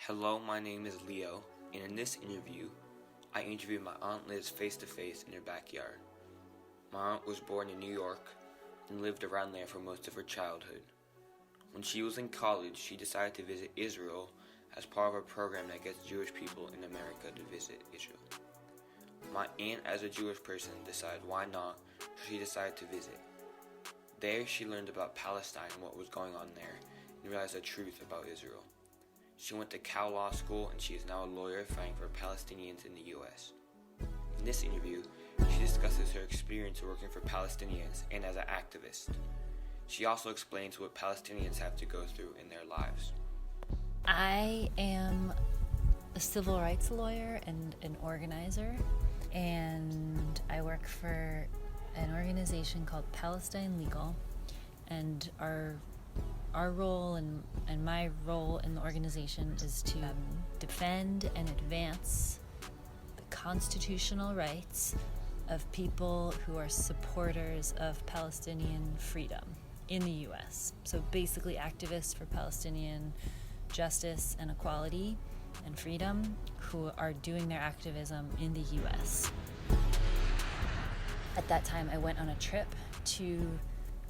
Hello, my name is Leo, and in this interview, I interviewed my Aunt Liz face-to-face in her backyard. My aunt was born in New York and lived around there for most of her childhood. When she was in college, she decided to visit Israel as part of a program that gets Jewish people in America to visit Israel. My aunt, as a Jewish person, decided why not, so she decided to visit. There, she learned about Palestine and what was going on there, and realized the truth about Israel. She went to Cal Law School, and she is now a lawyer fighting for Palestinians in the U.S. In this interview, she discusses her experience working for Palestinians and as an activist. She also explains what Palestinians have to go through in their lives. I am a civil rights lawyer and an organizer, and I work for an organization called Palestine Legal, and our role and my role in the organization is to defend and advance the constitutional rights of people who are supporters of Palestinian freedom in the U.S. So basically activists for Palestinian justice and equality and freedom who are doing their activism in the U.S. At that time, I went on a trip to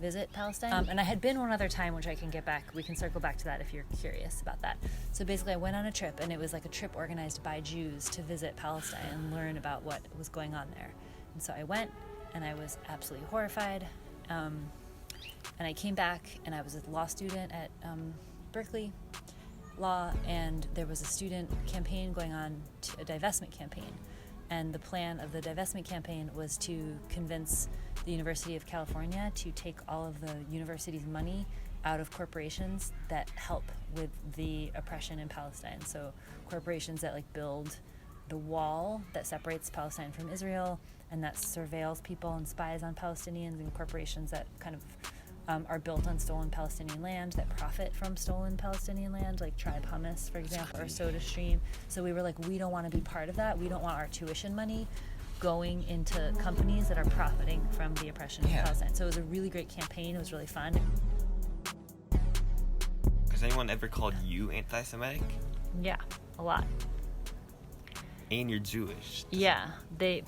visit Palestine. And I had been one other time, which I can get back. We can circle back to that if you're curious about that. So basically, I went on a trip, and it was like a trip organized by Jews to visit Palestine and learn about what was going on there. And so I went, and I was absolutely horrified. And I came back, and I was a law student at Berkeley Law, and there was a student campaign going on, a divestment campaign. And the plan of the divestment campaign was to convince the University of California to take all of the university's money out of corporations that help with the oppression in Palestine. So corporations that build the wall that separates Palestine from Israel and that surveils people and spies on Palestinians, and corporations that kind of are built on stolen Palestinian land that profit from stolen Palestinian land, like Tribe Hummus, for example, or SodaStream. So we were like, we don't want to be part of that. We don't want our tuition money going into companies that are profiting from the oppression of Palestine. So it was a really great campaign. It was really fun. Has anyone ever called you anti-Semitic? Yeah, a lot. And you're Jewish. Yeah, they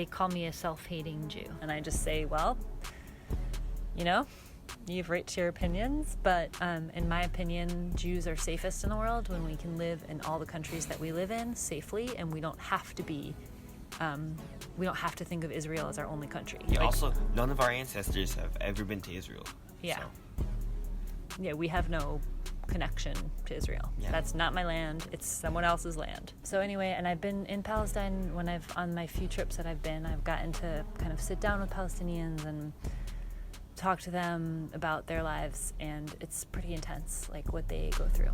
call me a self-hating Jew. And I just say, well, you have right to your opinions, but in my opinion, Jews are safest in the world when we can live in all the countries that we live in safely, and we don't have to think of Israel as our only country. Yeah, also, none of our ancestors have ever been to Israel. Yeah. So. Yeah, we have no connection to Israel. Yeah. That's not my land. It's someone else's land. So anyway, and I've been in Palestine on my few trips that I've gotten to kind of sit down with Palestinians and talk to them about their lives, and it's pretty intense, what they go through.